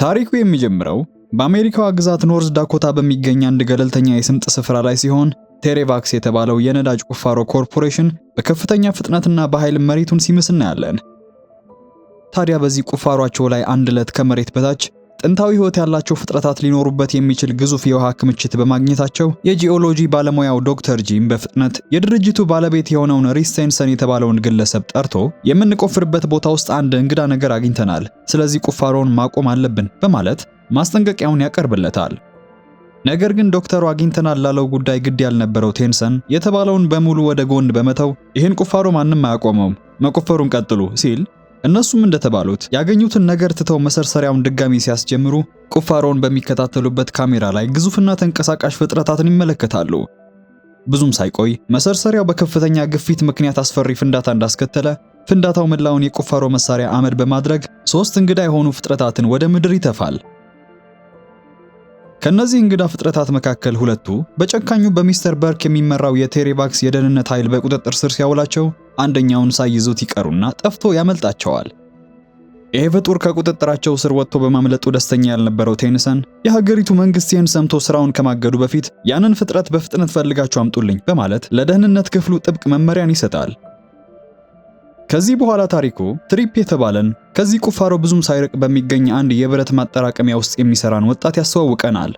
ታሪኩ የሚጀምረው በአሜሪካዋ ግዛት ኖርዝ ዳኮታ በሚገኝ አንድ ገለልተኛ የስምጥ ስፍራ ላይ ሲሆን ቴሬቫክስ የተባለው የነዳጅ ቁፋሮ ኮርፖሬሽን በከፍተኛ ፍጥነትና በኃይል መሬቱን ሲምስ እናያለን። ታዲያ በዚህ ቁፋሯቸው ላይ አንድ ዕለት ከመሬት በታች ጥንታዊ ሕይወት ያላቸው ፍጥረታት ሊኖሩበት የሚችል ግዙፍ የውሃ ክምችት በማግኘታቸው የጂኦሎጂ ባለሙያው ዶክተር ጂም በፍጥነት የድርጅቱ ባለቤት የሆነውን ሪስቴንሰን የተባለውን ግለሰብ ጠርቶ የምንቆፍርበት ቦታ ውስጥ አንድ እንግዳ ነገር አግኝተናል፣ ስለዚህ ቁፋሮውን ማቆም አለብን በማለት ማስጠንቀቂያውን ያቀርብለታል። ነገር ግን ዶክተሩ አግኝተናል ላለው ጉዳይ ግድ ያልነበረው ቴንሰን የተባለውን በሙሉ ወደ ጎን በመተው ይህን ቁፋሮ ማንም አያቆመውም፣ መቆፈሩን ቀጥሉ ሲል እነሱም እንደተባሉት ያገኙትን ነገር ትተው መሰርሰሪያውን ድጋሚ ሲያስጀምሩ ቁፋሮውን በሚከታተሉበት ካሜራ ላይ ግዙፍና ተንቀሳቃሽ ፍጥረታትን ይመለከታሉ። ብዙም ሳይቆይ መሰርሰሪያው በከፍተኛ ግፊት ምክንያት አስፈሪ ፍንዳታ እንዳስከተለ ፍንዳታው መላውን የቁፋሮ መሳሪያ አመድ በማድረግ 3 እንግዳ የሆኑ ፍጥረታትን ወደ ምድር ይተፋል። ከነዚህ እንግዳ ፍጥረታት መካከል ሁለቱ በጨካኙ በሚስተር በርክ የሚመራው የቴሬቫክስ የደህንነት ኃይል በቁጥጥር ስር ሲያውላቸው አንደኛውን ሳይዙት ይቀሩና ጠፍቶ ያመልጣቸዋል። ይህ ፍጡር ከቁጥጥራቸው ስር ወጥቶ በማምለጡ ደስተኛ ያልነበረው ቴንሰን የሀገሪቱ መንግስት ይህን ሰምቶ ስራውን ከማገዱ በፊት ያንን ፍጥረት በፍጥነት ፈልጋችሁ አምጡልኝ በማለት ለደህንነት ክፍሉ ጥብቅ መመሪያን ይሰጣል። ከዚህ በኋላ ታሪኩ ትሪፕ የተባለን ከዚህ ቁፋሮ ብዙም ሳይርቅ በሚገኝ አንድ የብረት ማጠራቀሚያ ውስጥ የሚሰራን ወጣት ያስተዋውቀናል።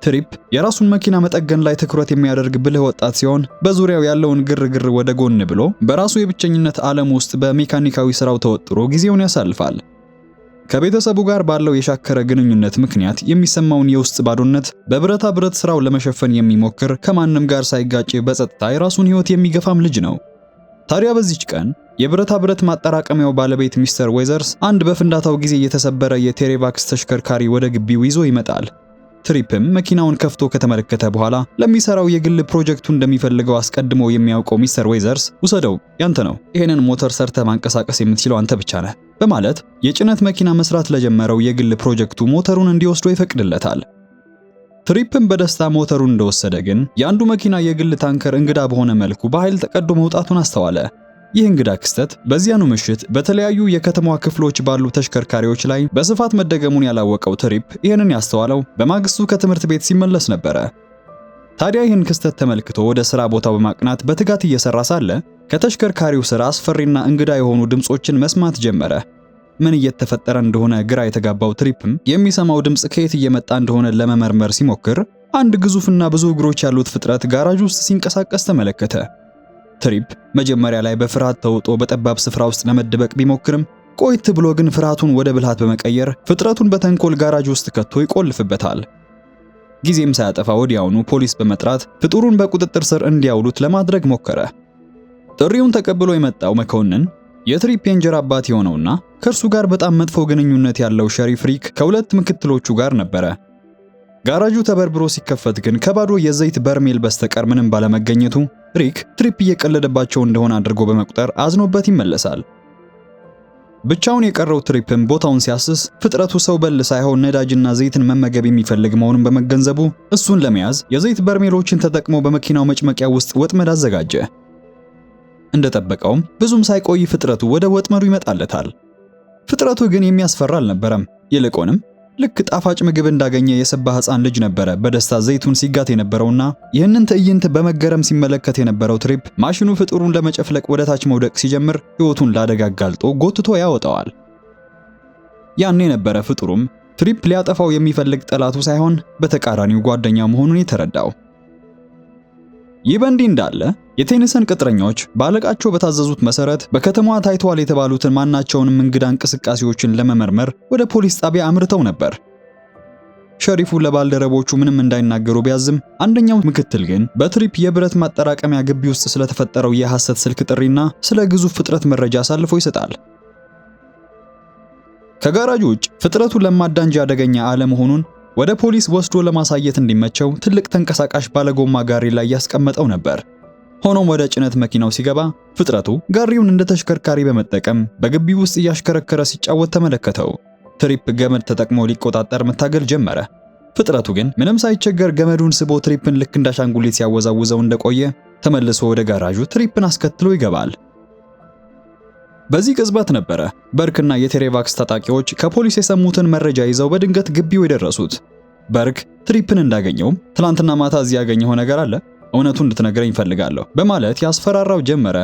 ትሪፕ የራሱን መኪና መጠገን ላይ ትኩረት የሚያደርግ ብልህ ወጣት ሲሆን በዙሪያው ያለውን ግርግር ወደ ጎን ብሎ በራሱ የብቸኝነት ዓለም ውስጥ በሜካኒካዊ ስራው ተወጥሮ ጊዜውን ያሳልፋል። ከቤተሰቡ ጋር ባለው የሻከረ ግንኙነት ምክንያት የሚሰማውን የውስጥ ባዶነት በብረታ ብረት ስራው ለመሸፈን የሚሞክር ከማንም ጋር ሳይጋጭ በጸጥታ የራሱን ህይወት የሚገፋም ልጅ ነው። ታዲያ በዚች ቀን የብረታ ብረት ማጠራቀሚያው ባለቤት ሚስተር ዌዘርስ አንድ በፍንዳታው ጊዜ የተሰበረ የቴሬቫክስ ተሽከርካሪ ወደ ግቢው ይዞ ይመጣል። ትሪፕም መኪናውን ከፍቶ ከተመለከተ በኋላ ለሚሰራው የግል ፕሮጀክቱ እንደሚፈልገው አስቀድሞ የሚያውቀው ሚስተር ዌዘርስ ውሰደው፣ ያንተ ነው፣ ይሄንን ሞተር ሰርተ ማንቀሳቀስ የምትችለው አንተ ብቻ ነህ በማለት የጭነት መኪና መስራት ለጀመረው የግል ፕሮጀክቱ ሞተሩን እንዲወስዶ ይፈቅድለታል። ትሪፕም በደስታ ሞተሩን እንደወሰደ ግን የአንዱ መኪና የግል ታንከር እንግዳ በሆነ መልኩ በኃይል ተቀዶ መውጣቱን አስተዋለ። ይህ እንግዳ ክስተት በዚያኑ ምሽት በተለያዩ የከተማዋ ክፍሎች ባሉ ተሽከርካሪዎች ላይ በስፋት መደገሙን ያላወቀው ትሪፕ ይህንን ያስተዋለው በማግስቱ ከትምህርት ቤት ሲመለስ ነበረ። ታዲያ ይህን ክስተት ተመልክቶ ወደ ሥራ ቦታው በማቅናት በትጋት እየሰራ ሳለ ከተሽከርካሪው ስራ አስፈሪና እንግዳ የሆኑ ድምጾችን መስማት ጀመረ። ምን እየተፈጠረ እንደሆነ ግራ የተጋባው ትሪፕም የሚሰማው ድምጽ ከየት እየመጣ እንደሆነ ለመመርመር ሲሞክር አንድ ግዙፍና ብዙ እግሮች ያሉት ፍጥረት ጋራጅ ውስጥ ሲንቀሳቀስ ተመለከተ። ትሪፕ መጀመሪያ ላይ በፍርሃት ተውጦ በጠባብ ስፍራ ውስጥ ለመደበቅ ቢሞክርም ቆይት ብሎ ግን ፍርሃቱን ወደ ብልሃት በመቀየር ፍጥረቱን በተንኮል ጋራጅ ውስጥ ከቶ ይቆልፍበታል። ጊዜም ሳያጠፋ ወዲያውኑ ፖሊስ በመጥራት ፍጡሩን በቁጥጥር ስር እንዲያውሉት ለማድረግ ሞከረ። ጥሪውን ተቀብሎ የመጣው መኮንን የትሪፕ የእንጀራ አባት የሆነውና ከእርሱ ጋር በጣም መጥፎ ግንኙነት ያለው ሸሪፍ ሪክ ከሁለት ምክትሎቹ ጋር ነበረ። ጋራጁ ተበርብሮ ሲከፈት ግን ከባዶ የዘይት በርሜል በስተቀር ምንም ባለመገኘቱ ሪክ ትሪፕ እየቀለደባቸው እንደሆነ አድርጎ በመቁጠር አዝኖበት ይመለሳል። ብቻውን የቀረው ትሪፕም ቦታውን ሲያስስ ፍጥረቱ ሰው በል ሳይሆን ነዳጅና ዘይትን መመገብ የሚፈልግ መሆኑን በመገንዘቡ እሱን ለመያዝ የዘይት በርሜሎችን ተጠቅሞ በመኪናው መጭመቂያ ውስጥ ወጥመድ አዘጋጀ። እንደጠበቀውም ብዙም ሳይቆይ ፍጥረቱ ወደ ወጥመዱ ይመጣለታል። ፍጥረቱ ግን የሚያስፈራ አልነበረም። ይልቁንም ልክ ጣፋጭ ምግብ እንዳገኘ የሰባ ሕፃን ልጅ ነበረ በደስታ ዘይቱን ሲጋት የነበረውና ይህንን ትዕይንት በመገረም ሲመለከት የነበረው ትሪፕ ማሽኑ ፍጡሩን ለመጨፍለቅ ወደ ታች መውደቅ ሲጀምር ሕይወቱን ላደጋ አጋልጦ ጎትቶ ያወጣዋል። ያኔ የነበረ ፍጡሩም ትሪፕ ሊያጠፋው የሚፈልግ ጠላቱ ሳይሆን በተቃራኒው ጓደኛ መሆኑን የተረዳው። ይህ በእንዲህ እንዳለ የቴንሰን ቅጥረኞች ባለቃቸው በታዘዙት መሰረት በከተማዋ ታይተዋል የተባሉትን ማናቸውንም እንግዳ እንቅስቃሴዎችን ለመመርመር ወደ ፖሊስ ጣቢያ አምርተው ነበር። ሸሪፉ ለባልደረቦቹ ምንም እንዳይናገሩ ቢያዝም አንደኛው ምክትል ግን በትሪፕ የብረት ማጠራቀሚያ ግቢ ውስጥ ስለተፈጠረው የሐሰት ስልክ ጥሪና ስለ ግዙፍ ፍጥረት መረጃ አሳልፎ ይሰጣል። ከጋራጁ ውጭ ፍጥረቱ ለማዳ እንጂ አደገኛ አለመሆኑን ወደ ፖሊስ ወስዶ ለማሳየት እንዲመቸው ትልቅ ተንቀሳቃሽ ባለጎማ ጋሪ ላይ ያስቀመጠው ነበር። ሆኖም ወደ ጭነት መኪናው ሲገባ ፍጥረቱ ጋሪውን እንደ ተሽከርካሪ በመጠቀም በግቢው ውስጥ እያሽከረከረ ሲጫወት ተመለከተው። ትሪፕ ገመድ ተጠቅሞ ሊቆጣጠር መታገል ጀመረ። ፍጥረቱ ግን ምንም ሳይቸገር ገመዱን ስቦ ትሪፕን ልክ እንዳሻንጉሊት ሲያወዛውዘው እንደቆየ ተመልሶ ወደ ጋራዡ ትሪፕን አስከትሎ ይገባል። በዚህ ቅጽበት ነበረ በርክና የቴሬቫክስ ታጣቂዎች ከፖሊስ የሰሙትን መረጃ ይዘው በድንገት ግቢው የደረሱት። በርክ ትሪፕን እንዳገኘውም ትላንትና ማታ እዚህ ያገኘው ነገር አለ፣ እውነቱን እንድትነግረኝ ፈልጋለሁ በማለት ያስፈራራው ጀመረ።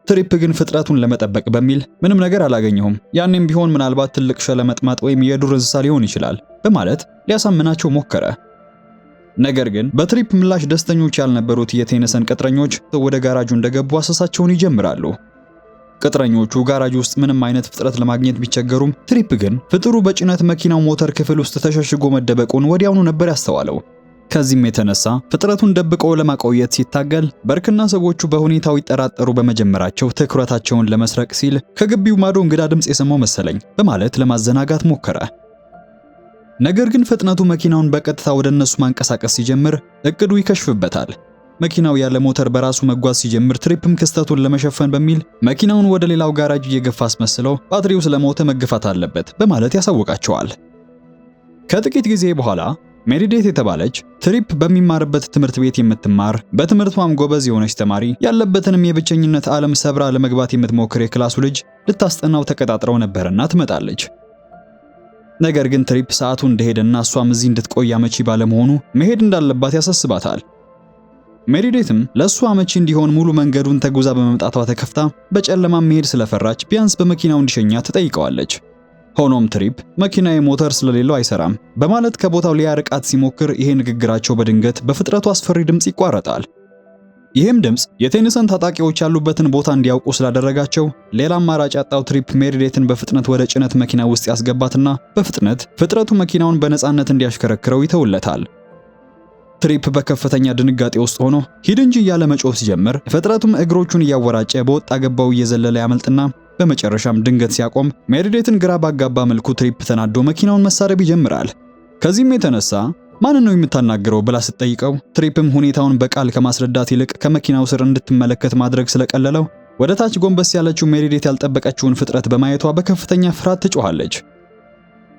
ትሪፕ ግን ፍጥረቱን ለመጠበቅ በሚል ምንም ነገር አላገኘሁም፣ ያኔም ቢሆን ምናልባት ትልቅ ሸለመጥማጥ ወይም የዱር እንስሳ ሊሆን ይችላል በማለት ሊያሳምናቸው ሞከረ። ነገር ግን በትሪፕ ምላሽ ደስተኞች ያልነበሩት የቴነሰን ቅጥረኞች ወደ ጋራጁ እንደገቡ አሰሳቸውን ይጀምራሉ። ቅጥረኞቹ ጋራጅ ውስጥ ምንም አይነት ፍጥረት ለማግኘት ቢቸገሩም ትሪፕ ግን ፍጥሩ በጭነት መኪናው ሞተር ክፍል ውስጥ ተሸሽጎ መደበቁን ወዲያውኑ ነበር ያስተዋለው። ከዚህም የተነሳ ፍጥረቱን ደብቆ ለማቆየት ሲታገል በርክና ሰዎቹ በሁኔታው ይጠራጠሩ በመጀመራቸው ትኩረታቸውን ለመስረቅ ሲል ከግቢው ማዶ እንግዳ ድምጽ የሰማው መሰለኝ በማለት ለማዘናጋት ሞከረ። ነገር ግን ፍጥነቱ መኪናውን በቀጥታ ወደ እነሱ ማንቀሳቀስ ሲጀምር እቅዱ ይከሽፍበታል። መኪናው ያለ ሞተር በራሱ መጓዝ ሲጀምር ትሪፕም ክስተቱን ለመሸፈን በሚል መኪናውን ወደ ሌላው ጋራጅ እየገፋ አስመስለው ባትሪው ስለሞተ መገፋት አለበት በማለት ያሳውቃቸዋል። ከጥቂት ጊዜ በኋላ ሜሪዴት የተባለች ትሪፕ በሚማርበት ትምህርት ቤት የምትማር በትምህርቷም ጎበዝ የሆነች ተማሪ ያለበትንም የብቸኝነት ዓለም ሰብራ ለመግባት የምትሞክር የክላሱ ልጅ ልታስጠናው ተቀጣጥረው ነበርና ትመጣለች። ነገር ግን ትሪፕ ሰዓቱ እንደሄደና እሷም እዚህ እንድትቆይ አመቺ ባለመሆኑ መሄድ እንዳለባት ያሳስባታል። ሜሪዴትም ለእሷ አመቺ እንዲሆን ሙሉ መንገዱን ተጉዛ በመምጣቷ ተከፍታ በጨለማ መሄድ ስለፈራች ቢያንስ በመኪናው እንዲሸኛ ትጠይቀዋለች። ሆኖም ትሪፕ መኪናዬ ሞተር ስለሌለው አይሰራም በማለት ከቦታው ሊያርቃት ሲሞክር ይሄ ንግግራቸው በድንገት በፍጥረቱ አስፈሪ ድምጽ ይቋረጣል። ይህም ድምጽ የቴኒሰን ታጣቂዎች ያሉበትን ቦታ እንዲያውቁ ስላደረጋቸው ሌላ አማራጭ ያጣው ትሪፕ ሜሪዴትን በፍጥነት ወደ ጭነት መኪና ውስጥ ያስገባትና በፍጥነት ፍጥረቱ መኪናውን በነፃነት እንዲያሽከረክረው ይተውለታል። ትሪፕ በከፍተኛ ድንጋጤ ውስጥ ሆኖ ሂድ እንጂ እያለ መጮህ ሲጀምር ፍጥረቱም እግሮቹን እያወራጨ በወጣ ገባው እየዘለለ ያመልጥና በመጨረሻም ድንገት ሲያቆም ሜሪዴትን ግራ ባጋባ መልኩ ትሪፕ ተናዶ መኪናውን መሳረብ ይጀምራል። ከዚህም የተነሳ ማንን ነው የምታናግረው ብላ ስትጠይቀው ትሪፕም ሁኔታውን በቃል ከማስረዳት ይልቅ ከመኪናው ስር እንድትመለከት ማድረግ ስለቀለለው ወደ ታች ጎንበስ ያለችው ሜሪዴት ያልጠበቀችውን ፍጥረት በማየቷ በከፍተኛ ፍርሃት ትጮኻለች።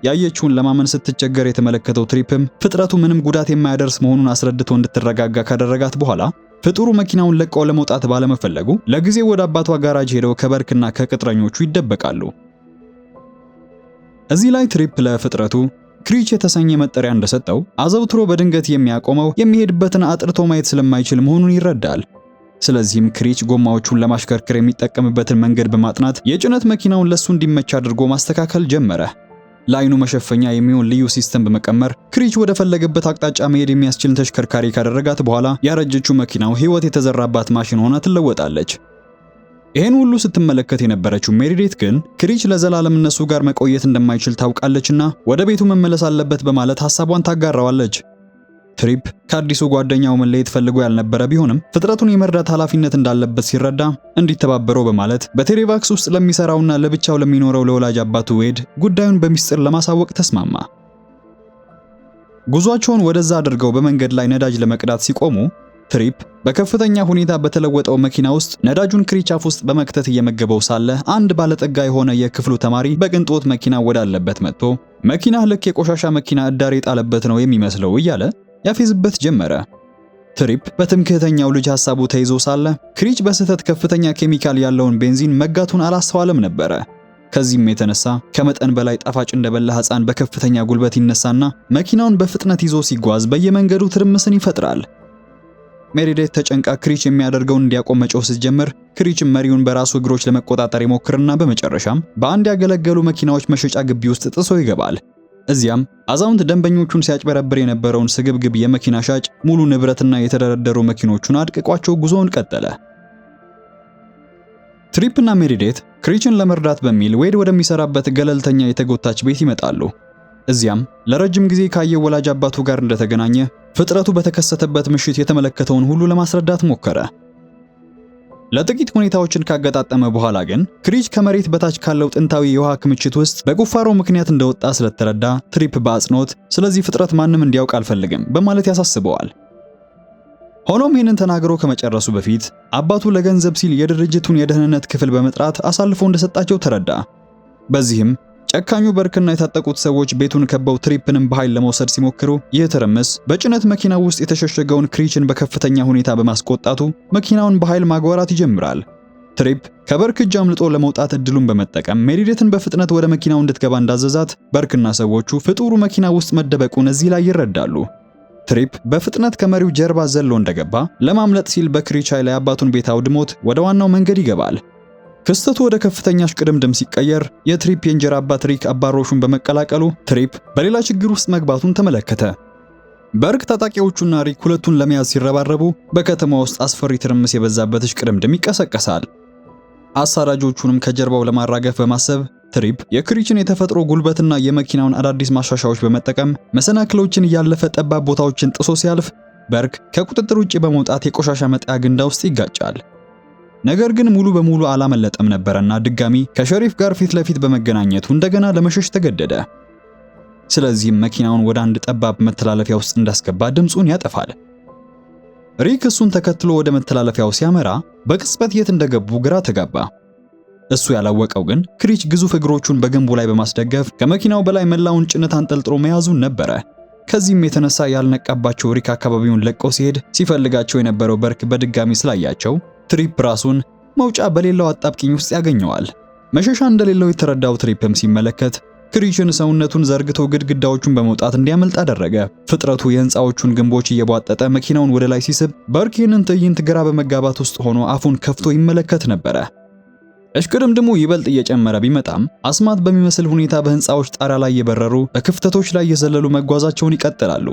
ያየችውን ለማመን ስትቸገር የተመለከተው ትሪፕም ፍጥረቱ ምንም ጉዳት የማያደርስ መሆኑን አስረድቶ እንድትረጋጋ ካደረጋት በኋላ ፍጡሩ መኪናውን ለቀው ለመውጣት ባለመፈለጉ ለጊዜው ወደ አባቷ ጋራጅ ሄደው ከበርክና ከቅጥረኞቹ ይደበቃሉ። እዚህ ላይ ትሪፕ ለፍጥረቱ ክሪች የተሰኘ መጠሪያ እንደሰጠው አዘውትሮ በድንገት የሚያቆመው የሚሄድበትን አጥርቶ ማየት ስለማይችል መሆኑን ይረዳል። ስለዚህም ክሪች ጎማዎቹን ለማሽከርከር የሚጠቀምበትን መንገድ በማጥናት የጭነት መኪናውን ለሱ እንዲመች አድርጎ ማስተካከል ጀመረ። ለአይኑ መሸፈኛ የሚሆን ልዩ ሲስተም በመቀመር ክሪች ወደ ፈለገበት አቅጣጫ መሄድ የሚያስችል ተሽከርካሪ ካደረጋት በኋላ ያረጀችው መኪናው ሕይወት የተዘራባት ማሽን ሆና ትለወጣለች። ይሄን ሁሉ ስትመለከት የነበረችው ሜሪዴት ግን ክሪች ለዘላለም እነሱ ጋር መቆየት እንደማይችል ታውቃለችና ወደ ቤቱ መመለስ አለበት በማለት ሐሳቧን ታጋራዋለች። ትሪፕ ከአዲሱ ጓደኛው መለየት ፈልጎ ያልነበረ ቢሆንም ፍጥረቱን የመርዳት ኃላፊነት እንዳለበት ሲረዳ እንዲተባበረው በማለት በቴሬቫክስ ውስጥ ለሚሰራውና ለብቻው ለሚኖረው ለወላጅ አባቱ ዌድ ጉዳዩን በሚስጥር ለማሳወቅ ተስማማ። ጉዟቸውን ወደዛ አድርገው በመንገድ ላይ ነዳጅ ለመቅዳት ሲቆሙ ትሪፕ በከፍተኛ ሁኔታ በተለወጠው መኪና ውስጥ ነዳጁን ክሪች አፍ ውስጥ በመክተት እየመገበው ሳለ አንድ ባለጠጋ የሆነ የክፍሉ ተማሪ በቅንጦት መኪና ወዳለበት መጥቶ መኪና ልክ የቆሻሻ መኪና እዳር የጣለበት ነው የሚመስለው እያለ ያፌዝበት ጀመረ። ትሪፕ በትምክህተኛው ልጅ ሐሳቡ ተይዞ ሳለ ክሪች በስህተት ከፍተኛ ኬሚካል ያለውን ቤንዚን መጋቱን አላስተዋለም ነበረ። ከዚህም የተነሳ ከመጠን በላይ ጣፋጭ እንደበላ ሕፃን በከፍተኛ ጉልበት ይነሳና መኪናውን በፍጥነት ይዞ ሲጓዝ በየመንገዱ ትርምስን ይፈጥራል። ሜሪዴት ተጨንቃ ክሪች የሚያደርገውን እንዲያቆም መጮህ ስትጀምር ክሪችም መሪውን በራሱ እግሮች ለመቆጣጠር ይሞክርና በመጨረሻም በአንድ ያገለገሉ መኪናዎች መሸጫ ግቢ ውስጥ ጥሶ ይገባል። እዚያም አዛውንት ደንበኞቹን ሲያጭበረብር የነበረውን ስግብግብ የመኪና ሻጭ ሙሉ ንብረትና የተደረደሩ መኪኖቹን አድቅቋቸው ጉዞውን ቀጠለ። ትሪፕና ሜሪዴት ክሪችን ለመርዳት በሚል ዌድ ወደሚሰራበት ገለልተኛ የተጎታች ቤት ይመጣሉ። እዚያም ለረጅም ጊዜ ካየው ወላጅ አባቱ ጋር እንደተገናኘ ፍጥረቱ በተከሰተበት ምሽት የተመለከተውን ሁሉ ለማስረዳት ሞከረ። ለጥቂት ሁኔታዎችን ካገጣጠመ በኋላ ግን ክሪች ከመሬት በታች ካለው ጥንታዊ የውሃ ክምችት ውስጥ በቁፋሮ ምክንያት እንደወጣ ስለተረዳ ትሪፕ በአጽንኦት ስለዚህ ፍጥረት ማንም እንዲያውቅ አልፈልግም በማለት ያሳስበዋል። ሆኖም ይህንን ተናግሮ ከመጨረሱ በፊት አባቱ ለገንዘብ ሲል የድርጅቱን የደህንነት ክፍል በመጥራት አሳልፎ እንደሰጣቸው ተረዳ። በዚህም ጨካኙ በርክና የታጠቁት ሰዎች ቤቱን ከበው ትሪፕንም በኃይል ለመውሰድ ሲሞክሩ ይህ ትርምስ በጭነት መኪና ውስጥ የተሸሸገውን ክሪችን በከፍተኛ ሁኔታ በማስቆጣቱ መኪናውን በኃይል ማጓራት ይጀምራል። ትሪፕ ከበርክ እጅ አምልጦ ለመውጣት እድሉን በመጠቀም ሜሪዴትን በፍጥነት ወደ መኪናው እንድትገባ እንዳዘዛት በርክና ሰዎቹ ፍጡሩ መኪና ውስጥ መደበቁን እዚህ ላይ ይረዳሉ። ትሪፕ በፍጥነት ከመሪው ጀርባ ዘሎ እንደገባ ለማምለጥ ሲል በክሪች ኃይል የአባቱን ቤት አውድሞት ወደ ዋናው መንገድ ይገባል። ክስተቱ ወደ ከፍተኛ ሽቅድምድም ሲቀየር የትሪፕ የእንጀራ አባት ሪክ አባሮሹን በመቀላቀሉ ትሪፕ በሌላ ችግር ውስጥ መግባቱን ተመለከተ። በርክ ታጣቂዎቹና ሪክ ሁለቱን ለመያዝ ሲረባረቡ በከተማ ውስጥ አስፈሪ ትርምስ የበዛበት ሽቅድምድም ይቀሰቀሳል። አሳዳጆቹንም ከጀርባው ለማራገፍ በማሰብ ትሪፕ የክሪችን የተፈጥሮ ጉልበትና የመኪናውን አዳዲስ ማሻሻያዎች በመጠቀም መሰናክሎችን እያለፈ ጠባብ ቦታዎችን ጥሶ ሲያልፍ በርክ ከቁጥጥር ውጪ በመውጣት የቆሻሻ መጣያ ገንዳ ውስጥ ይጋጫል። ነገር ግን ሙሉ በሙሉ አላመለጠም ነበርና ድጋሚ ከሸሪፍ ጋር ፊት ለፊት በመገናኘቱ እንደገና ለመሸሽ ተገደደ። ስለዚህም መኪናውን ወደ አንድ ጠባብ መተላለፊያ ውስጥ እንዳስገባ ድምፁን ያጠፋል። ሪክ እሱን ተከትሎ ወደ መተላለፊያው ሲያመራ በቅጽበት የት እንደገቡ ግራ ተጋባ። እሱ ያላወቀው ግን ክሪች ግዙፍ እግሮቹን በግንቡ ላይ በማስደገፍ ከመኪናው በላይ መላውን ጭነት አንጠልጥሎ መያዙን ነበረ። ከዚህም የተነሳ ያልነቃባቸው ሪክ አካባቢውን ለቆ ሲሄድ ሲፈልጋቸው የነበረው በርክ በድጋሚ ስላያቸው ትሪፕ ራሱን መውጫ በሌላው አጣብቂኝ ውስጥ ያገኘዋል። መሸሻ እንደሌለው የተረዳው ትሪፕም ሲመለከት ክሪችን ሰውነቱን ዘርግቶ ግድግዳዎቹን በመውጣት እንዲያመልጥ አደረገ። ፍጥረቱ የህንፃዎቹን ግንቦች እየቧጠጠ መኪናውን ወደ ላይ ሲስብ በርክ ይህንን ትዕይንት ግራ በመጋባት ውስጥ ሆኖ አፉን ከፍቶ ይመለከት ነበረ። እሽቅድምድሙ ይበልጥ እየጨመረ ቢመጣም አስማት በሚመስል ሁኔታ በህንፃዎች ጣሪያ ላይ የበረሩ በክፍተቶች ላይ የዘለሉ መጓዛቸውን ይቀጥላሉ።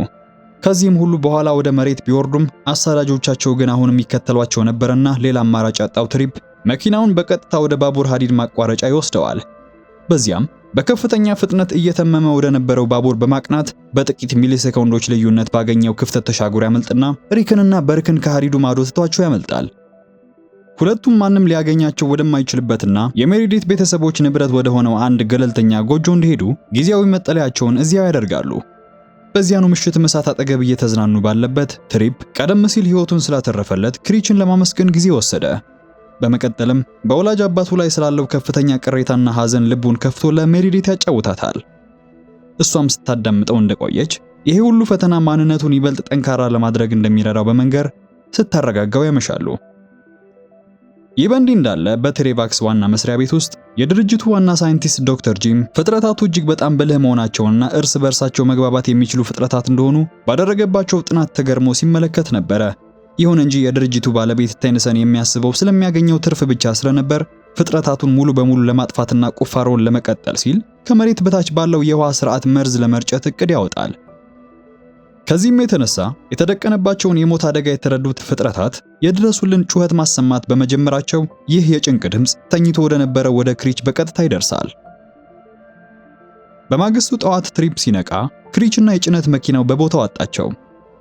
ከዚህም ሁሉ በኋላ ወደ መሬት ቢወርዱም አሳዳጆቻቸው ግን አሁንም ይከተሏቸው ነበርና ሌላ አማራጭ ያጣው ትሪፕ መኪናውን በቀጥታ ወደ ባቡር ሐዲድ ማቋረጫ ይወስደዋል። በዚያም በከፍተኛ ፍጥነት እየተመመ ወደ ነበረው ባቡር በማቅናት በጥቂት ሚሊ ሴኮንዶች ልዩነት ባገኘው ክፍተት ተሻግሮ ያመልጥና ሪክንና በርክን ከሐዲዱ ማዶ ትቷቸው ያመልጣል። ሁለቱም ማንም ሊያገኛቸው ወደማይችልበትና የሜሪዲት ቤተሰቦች ንብረት ወደ ሆነው አንድ ገለልተኛ ጎጆ እንዲሄዱ ጊዜያዊ መጠለያቸውን እዚያው ያደርጋሉ። በዚያኑ ምሽት እሳት አጠገብ እየተዝናኑ ባለበት ትሪፕ ቀደም ሲል ሕይወቱን ስላተረፈለት ክሪችን ለማመስገን ጊዜ ወሰደ። በመቀጠልም በወላጅ አባቱ ላይ ስላለው ከፍተኛ ቅሬታና ሐዘን ልቡን ከፍቶ ለሜሪዲት ያጫውታታል። እሷም ስታዳምጠው እንደቆየች ይሄ ሁሉ ፈተና ማንነቱን ይበልጥ ጠንካራ ለማድረግ እንደሚረዳው በመንገር ስታረጋጋው ያመሻሉ። ይህ በእንዲህ እንዳለ በቴሬቫክስ ዋና መስሪያ ቤት ውስጥ የድርጅቱ ዋና ሳይንቲስት ዶክተር ጂም ፍጥረታቱ እጅግ በጣም ብልህ መሆናቸውንና እርስ በርሳቸው መግባባት የሚችሉ ፍጥረታት እንደሆኑ ባደረገባቸው ጥናት ተገርሞ ሲመለከት ነበረ። ይሁን እንጂ የድርጅቱ ባለቤት ቴንሰን የሚያስበው ስለሚያገኘው ትርፍ ብቻ ስለነበር ፍጥረታቱን ሙሉ በሙሉ ለማጥፋትና ቁፋሮውን ለመቀጠል ሲል ከመሬት በታች ባለው የውሃ ስርዓት መርዝ ለመርጨት እቅድ ያወጣል። ከዚህም የተነሳ የተደቀነባቸውን የሞት አደጋ የተረዱት ፍጥረታት የድረሱልን ጩኸት ማሰማት በመጀመራቸው ይህ የጭንቅ ድምፅ ተኝቶ ወደ ነበረው ወደ ክሪች በቀጥታ ይደርሳል። በማግስቱ ጠዋት ትሪፕ ሲነቃ ክሪችና የጭነት መኪናው በቦታው አጣቸው።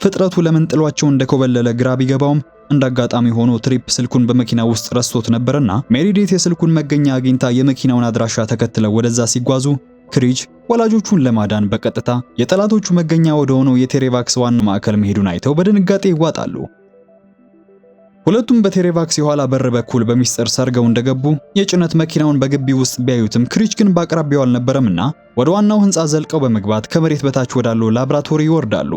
ፍጥረቱ ለምን ጥሏቸው እንደኮበለለ ግራ ቢገባውም እንዳጋጣሚ ሆኖ ትሪፕ ስልኩን በመኪና ውስጥ ረስቶት ነበርና ሜሪዴት የስልኩን መገኛ አግኝታ የመኪናውን አድራሻ ተከትለው ወደዛ ሲጓዙ ክሪች ወላጆቹን ለማዳን በቀጥታ የጠላቶቹ መገኛ ወደ ሆነው የቴሬቫክስ ዋና ማዕከል መሄዱን አይተው በድንጋጤ ይዋጣሉ። ሁለቱም በቴሬቫክስ የኋላ በር በኩል በሚስጥር ሰርገው እንደገቡ የጭነት መኪናውን በግቢ ውስጥ ቢያዩትም ክሪች ግን በአቅራቢያው አልነበረምና ወደ ዋናው ህንፃ ዘልቀው በመግባት ከመሬት በታች ወዳለው ላብራቶሪ ይወርዳሉ።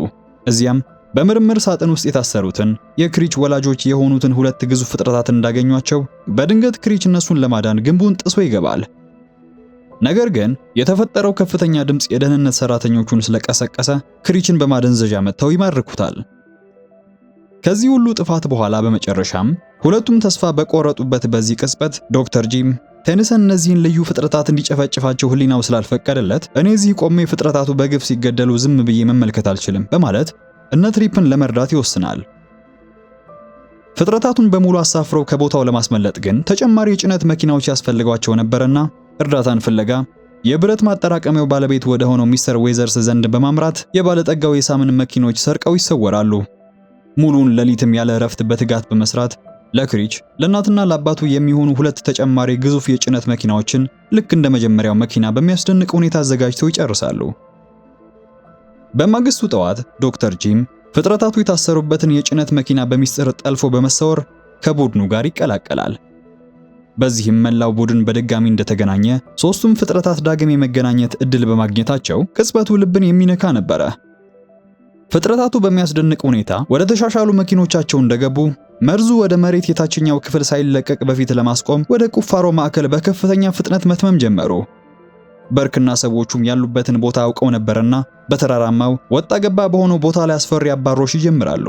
እዚያም በምርምር ሳጥን ውስጥ የታሰሩትን የክሪች ወላጆች የሆኑትን ሁለት ግዙፍ ፍጥረታትን እንዳገኟቸው በድንገት ክሪች እነሱን ለማዳን ግንቡን ጥሶ ይገባል። ነገር ግን የተፈጠረው ከፍተኛ ድምፅ የደህንነት ሰራተኞቹን ስለቀሰቀሰ ክሪችን በማደንዘዣ መጥተው ይማርኩታል። ከዚህ ሁሉ ጥፋት በኋላ በመጨረሻም ሁለቱም ተስፋ በቆረጡበት በዚህ ቅጽበት ዶክተር ጂም ቴንሰን እነዚህን ልዩ ፍጥረታት እንዲጨፈጭፋቸው ህሊናው ስላልፈቀደለት እኔ እዚህ ቆሜ ፍጥረታቱ በግፍ ሲገደሉ ዝም ብዬ መመልከት አልችልም በማለት እነ ትሪፕን ለመርዳት ይወስናል። ፍጥረታቱን በሙሉ አሳፍረው ከቦታው ለማስመለጥ ግን ተጨማሪ የጭነት መኪናዎች ያስፈልጓቸው ነበርና እርዳታን ፍለጋ የብረት ማጠራቀሚያው ባለቤት ወደ ሆነው ሚስተር ዌዘርስ ዘንድ በማምራት የባለጠጋው የሳምን መኪኖች ሰርቀው ይሰወራሉ። ሙሉን ሌሊትም ያለ እረፍት በትጋት በመስራት ለክሪች ለእናትና ለአባቱ የሚሆኑ ሁለት ተጨማሪ ግዙፍ የጭነት መኪናዎችን ልክ እንደ መጀመሪያው መኪና በሚያስደንቅ ሁኔታ አዘጋጅተው ይጨርሳሉ። በማግስቱ ጠዋት ዶክተር ጂም ፍጥረታቱ የታሰሩበትን የጭነት መኪና በሚስጥር ጠልፎ በመሰወር ከቡድኑ ጋር ይቀላቀላል። በዚህም መላው ቡድን በድጋሚ እንደተገናኘ ሶስቱም ፍጥረታት ዳግም የመገናኘት እድል በማግኘታቸው ቅጽበቱ ልብን የሚነካ ነበረ። ፍጥረታቱ በሚያስደንቅ ሁኔታ ወደ ተሻሻሉ መኪኖቻቸው እንደገቡ መርዙ ወደ መሬት የታችኛው ክፍል ሳይለቀቅ በፊት ለማስቆም ወደ ቁፋሮ ማዕከል በከፍተኛ ፍጥነት መትመም ጀመሩ። በርክና ሰዎቹም ያሉበትን ቦታ አውቀው ነበርና በተራራማው ወጣ ገባ በሆነው ቦታ ላይ አስፈሪ አባሮሽ ይጀምራሉ።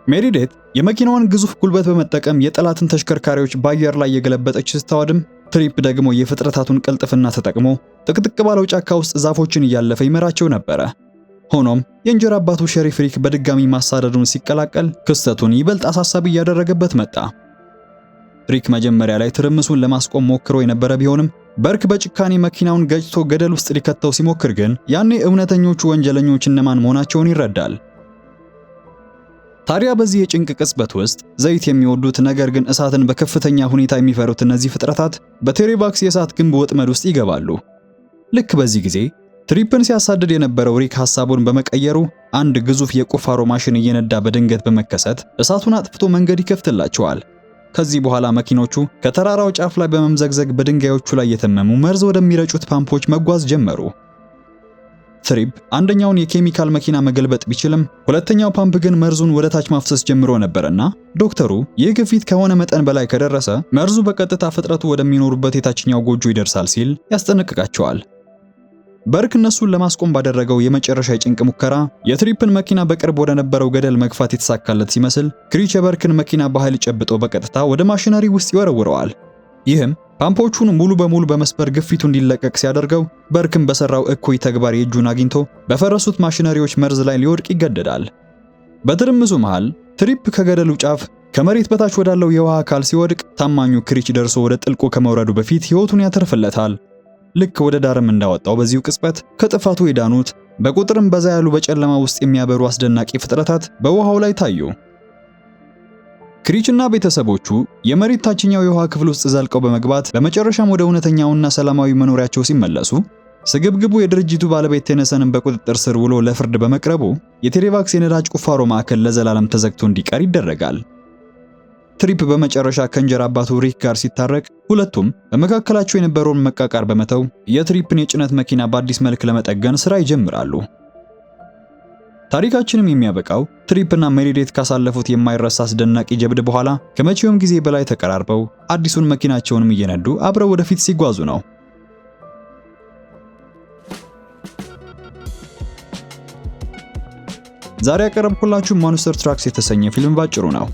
ሜሪዴት የመኪናዋን ግዙፍ ጉልበት በመጠቀም የጠላትን ተሽከርካሪዎች በአየር ላይ የገለበጠች ስታወድም፣ ትሪፕ ደግሞ የፍጥረታቱን ቅልጥፍና ተጠቅሞ ጥቅጥቅ ባለው ጫካ ውስጥ ዛፎችን እያለፈ ይመራቸው ነበረ። ሆኖም የእንጀራ አባቱ ሸሪፍ ሪክ በድጋሚ ማሳደዱን ሲቀላቀል ክስተቱን ይበልጥ አሳሳቢ እያደረገበት መጣ። ሪክ መጀመሪያ ላይ ትርምሱን ለማስቆም ሞክሮ የነበረ ቢሆንም በርክ በጭካኔ መኪናውን ገጭቶ ገደል ውስጥ ሊከተው ሲሞክር ግን ያኔ እውነተኞቹ ወንጀለኞች እነማን መሆናቸውን ይረዳል። ታዲያ በዚህ የጭንቅ ቅጽበት ውስጥ ዘይት የሚወዱት ነገር ግን እሳትን በከፍተኛ ሁኔታ የሚፈሩት እነዚህ ፍጥረታት በቴሬቫክስ የእሳት ግንብ ወጥመድ ውስጥ ይገባሉ። ልክ በዚህ ጊዜ ትሪፕን ሲያሳድድ የነበረው ሪክ ሐሳቡን በመቀየሩ አንድ ግዙፍ የቁፋሮ ማሽን እየነዳ በድንገት በመከሰት እሳቱን አጥፍቶ መንገድ ይከፍትላቸዋል። ከዚህ በኋላ መኪኖቹ ከተራራው ጫፍ ላይ በመምዘግዘግ በድንጋዮቹ ላይ የተመሙ መርዝ ወደሚረጩት ፓምፖች መጓዝ ጀመሩ። ትሪፕ አንደኛውን የኬሚካል መኪና መገልበጥ ቢችልም ሁለተኛው ፓምፕ ግን መርዙን ወደ ታች ማፍሰስ ጀምሮ ነበርና ዶክተሩ ይህ ግፊት ከሆነ መጠን በላይ ከደረሰ መርዙ በቀጥታ ፍጥረቱ ወደሚኖሩበት የታችኛው ጎጆ ይደርሳል ሲል ያስጠነቅቃቸዋል። በርክ እነሱን ለማስቆም ባደረገው የመጨረሻ የጭንቅ ሙከራ የትሪፕን መኪና በቅርብ ወደ ነበረው ገደል መግፋት የተሳካለት ሲመስል ክሪች የበርክን መኪና በኃይል ጨብጦ በቀጥታ ወደ ማሽነሪ ውስጥ ይወረውረዋል። ይህም ፓምፖቹን ሙሉ በሙሉ በመስበር ግፊቱ እንዲለቀቅ ሲያደርገው በርክም በሰራው እኩይ ተግባር የእጁን አግኝቶ በፈረሱት ማሽነሪዎች መርዝ ላይ ሊወድቅ ይገደዳል። በትርምሱ መሃል ትሪፕ ከገደሉ ጫፍ ከመሬት በታች ወዳለው የውሃ አካል ሲወድቅ ታማኙ ክሪች ደርሶ ወደ ጥልቁ ከመውረዱ በፊት ሕይወቱን ያተርፍለታል። ልክ ወደ ዳርም እንዳወጣው በዚሁ ቅጽበት ከጥፋቱ የዳኑት በቁጥርም በዛ ያሉ በጨለማ ውስጥ የሚያበሩ አስደናቂ ፍጥረታት በውሃው ላይ ታዩ። ክሪችና ቤተሰቦቹ የመሬት ታችኛው የውሃ ክፍል ውስጥ ዘልቀው በመግባት በመጨረሻም ወደ እውነተኛውና ሰላማዊ መኖሪያቸው ሲመለሱ ስግብግቡ የድርጅቱ ባለቤት ቴነሰንን በቁጥጥር ስር ውሎ ለፍርድ በመቅረቡ የቴሬቫክስ የነዳጅ ቁፋሮ ማዕከል ለዘላለም ተዘግቶ እንዲቀር ይደረጋል። ትሪፕ በመጨረሻ ከእንጀራ አባቱ ሪክ ጋር ሲታረቅ ሁለቱም በመካከላቸው የነበረውን መቃቃር በመተው የትሪፕን የጭነት መኪና በአዲስ መልክ ለመጠገን ስራ ይጀምራሉ። ታሪካችንም የሚያበቃው ትሪፕና ሜሪዴት ካሳለፉት የማይረሳ አስደናቂ ጀብድ በኋላ ከመቼውም ጊዜ በላይ ተቀራርበው አዲሱን መኪናቸውንም እየነዱ አብረው ወደፊት ሲጓዙ ነው። ዛሬ ያቀረብኩላችሁ ሞንስተር ትራክስ የተሰኘ ፊልም ባጭሩ ነው።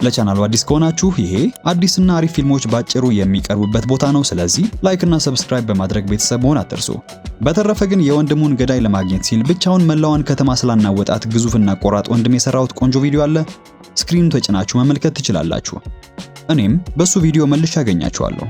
ለቻናሉ አዲስ ከሆናችሁ ይሄ አዲስና አሪፍ ፊልሞች ባጭሩ የሚቀርቡበት ቦታ ነው። ስለዚህ ላይክ እና ሰብስክራይብ በማድረግ ቤተሰብ መሆን አትርሱ። በተረፈ ግን የወንድሙን ገዳይ ለማግኘት ሲል ብቻውን መላዋን ከተማ ስላናወጣት ግዙፍና ቆራጥ ወንድም የሰራሁት ቆንጆ ቪዲዮ አለ። ስክሪኑ ተጭናችሁ መመልከት ትችላላችሁ። እኔም በሱ ቪዲዮ መልሼ አገኛችኋለሁ።